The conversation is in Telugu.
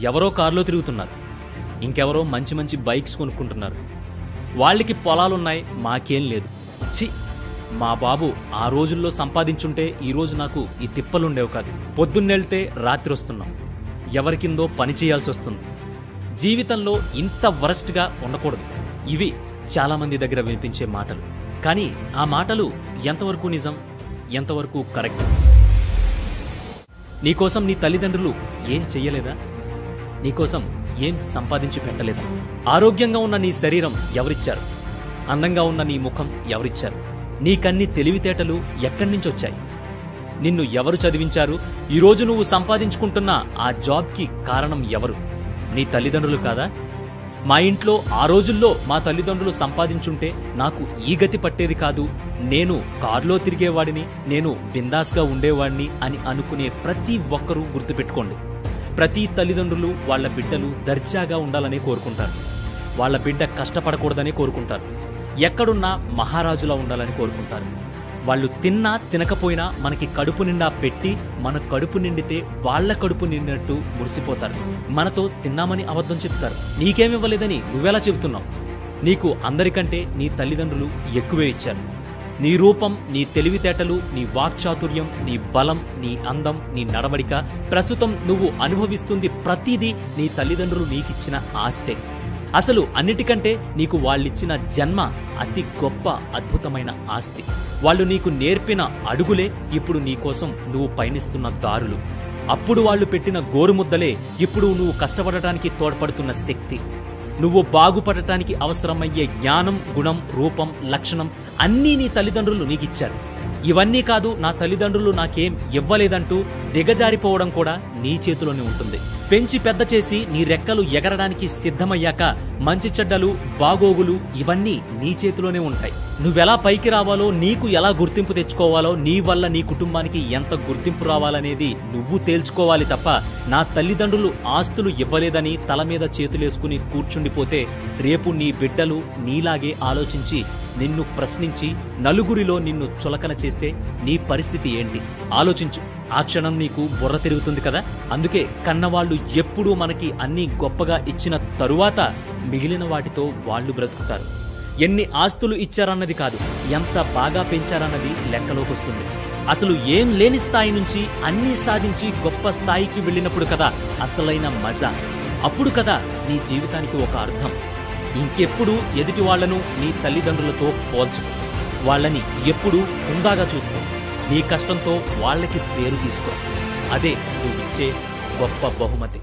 ఎవరో కారులో తిరుగుతున్నారు, ఇంకెవరో మంచి మంచి బైక్స్ కొనుక్కుంటున్నారు. వాళ్ళకి పొలాలున్నాయి, మాకేం లేదు. ఛీ, మా బాబు ఆ రోజుల్లో సంపాదించుంటే ఈరోజు నాకు ఈ తిప్పలుండేవి కాదు. పొద్దున్నెళ్తే రాత్రి వస్తున్నాం, ఎవరికిందో పని చేయాల్సి వస్తుంది. జీవితంలో ఇంత వరస్ట్గా ఉండకూడదు. ఇవి చాలామంది దగ్గర వినిపించే మాటలు. కానీ ఆ మాటలు ఎంతవరకు నిజం, ఎంతవరకు కరెక్ట్? నీకోసం నీ తల్లిదండ్రులు ఏం చెయ్యలేదా? నీకోసం ఏం సంపాదించి పెట్టలేదా? ఆరోగ్యంగా ఉన్న నీ శరీరం ఎవరిచ్చారు? అందంగా ఉన్న నీ ముఖం ఎవరిచ్చారు? నీకన్ని తెలివితేటలు ఎక్కడి నుంచి వచ్చాయి? నిన్ను ఎవరు చదివించారు? ఈరోజు నువ్వు సంపాదించుకుంటున్న ఆ జాబ్కి కారణం ఎవరు? నీ తల్లిదండ్రులు కాదా? మా ఇంట్లో ఆ రోజుల్లో మా తల్లిదండ్రులు సంపాదించుంటే నాకు ఈ గతి పట్టేది కాదు, నేను కారులో తిరిగేవాడిని, నేను బిందాస్గా ఉండేవాడిని అని అనుకునే ప్రతి ఒక్కరూ గుర్తుపెట్టుకోండి. ప్రతి తల్లిదండ్రులు వాళ్ల బిడ్డలు దర్జాగా ఉండాలని కోరుకుంటారు. వాళ్ల బిడ్డ కష్టపడకూడదని కోరుకుంటారు. ఎక్కడున్నా మహారాజులా ఉండాలని కోరుకుంటారు. వాళ్ళు తిన్నా తినకపోయినా మనకి కడుపు నిండా పెట్టి, మన కడుపు నిండితే వాళ్ల కడుపు నిండినట్టు మురిసిపోతారు. మనతో తిన్నామని అబద్ధం చెప్తారు. నీకేమివ్వలేదని నువ్వెలా చెబుతున్నావు? నీకు అందరికంటే నీ తల్లిదండ్రులు ఎక్కువే ఇచ్చారు. నీ రూపం, నీ తెలివితేటలు, నీ వాక్చాతుర్యం, నీ బలం, నీ అందం, నీ నడవడిక, ప్రస్తుతం నువ్వు అనుభవిస్తుంది ప్రతిదీ నీ తల్లిదండ్రులు నీకిచ్చిన ఆస్తే. అసలు అన్నిటికంటే నీకు వాళ్ళిచ్చిన జన్మ అతి గొప్ప అద్భుతమైన ఆస్తి. వాళ్ళు నీకు నేర్పిన అడుగులే ఇప్పుడు నీకోసం నువ్వు పయనిస్తున్న దారులు. అప్పుడు వాళ్ళు పెట్టిన గోరుముద్దలే ఇప్పుడు నువ్వు కష్టపడటానికి తోడ్పడుతున్న శక్తి. నువ్వు బాగుపడటానికి అవసరమయ్యే జ్ఞానం, గుణం, రూపం, లక్షణం అన్నీ నీ తల్లిదండ్రులు నీకిచ్చారు. ఇవన్నీ కాదు, నా తల్లిదండ్రులు నాకేం ఇవ్వలేదంటూ దిగజారిపోవడం కూడా నీ చేతిలోనే ఉంటుంది. పెంచి పెద్ద చేసి నీ రెక్కలు ఎగరడానికి సిద్ధమయ్యాక మంచి చెడ్డలు, బాగోగులు ఇవన్నీ నీ చేతిలోనే ఉంటాయి. నువ్వెలా పైకి రావాలో, నీకు ఎలా గుర్తింపు తెచ్చుకోవాలో, నీ వల్ల నీ కుటుంబానికి ఎంత గుర్తింపు రావాలనేది నువ్వు తేల్చుకోవాలి తప్ప నా తల్లిదండ్రులు ఆస్తులు ఇవ్వలేదని తల మీద చేతులేసుకుని కూర్చుండిపోతే రేపు నీ బిడ్డలు నీలాగే ఆలోచించి నిన్ను ప్రశ్నించి నలుగురిలో నిన్ను చులకన చేస్తే నీ పరిస్థితి ఏంటి? ఆలోచించు. ఆ క్షణం నీకు బుర్ర తిరుగుతుంది కదా. అందుకే కన్నవాళ్లు ఎప్పుడూ మనకి అన్నీ గొప్పగా ఇచ్చిన తరువాత మిగిలిన వాటితో వాళ్ళు బ్రతుకుతారు. ఎన్ని ఆస్తులు ఇచ్చారన్నది కాదు, ఎంత బాగా పెంచారన్నది లెక్కలోకి వస్తుంది. అసలు ఏం లేని స్థాయి నుంచి అన్నీ సాధించి గొప్ప స్థాయికి వెళ్ళినప్పుడు కదా అసలైన మజా. అప్పుడు కదా నీ జీవితానికి ఒక అర్థం. ఇంకెప్పుడు ఎదుటి వాళ్లను నీ తల్లిదండ్రులతో పోల్చుకో. వాళ్ళని ఎప్పుడూ హుందాగా చూసుకో. నీ కష్టంతో వాళ్ళకి పేరు తీసుకో. అదే నువ్విచ్చే గొప్ప బహుమతి.